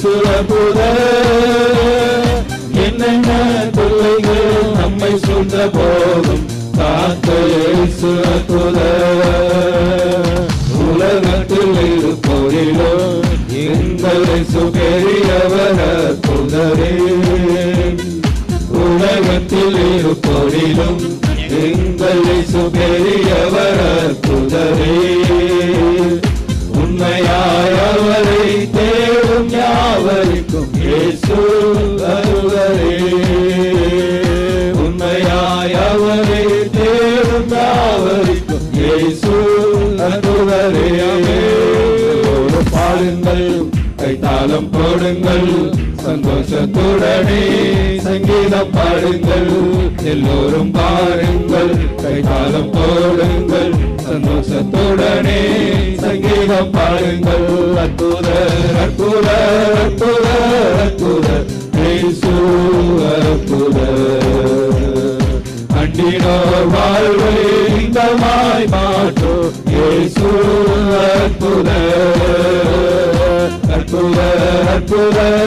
இயேசு அற்புதர். என்னென்ன தொல்லைகள் நம்மை சூழ்ந்த போதும் காத்த இயேசு அற்புதர். உலகத்தில் இருப்போரிலும் எங்கள் இயேசு பெரியவர் அற்புதரே. உலகத்தில் இருப்போரிலும் எங்கள் இயேசு பெரியவர் அற்புதரே. உண்மையாய் அவரை தேடும் யாவருக்கும் இயேசு அற்புதரே. உண்மையாய் அவரை தேடும் யாவருக்கும் இயேசு அற்புதரே. பாடுங்கள், கைத்தாளம் போடுங்கள், சந்தோஷத்துடனே சங்கீதம் பாடுங்கள். எல்லோரும் பாருங்கள், கைத்தாளம் போடுங்கள், சந்தோஷத்துடனே சங்கீதம் பாடுங்கள். அற்புதர் அற்புதர் அற்புதர் அற்புதர் இயேசு அற்புதர். அண்டினோர் வாழ்வை இன்பமாய் மாற்றும் இயேசு அற்புதர். அற்புதர் அற்புதர்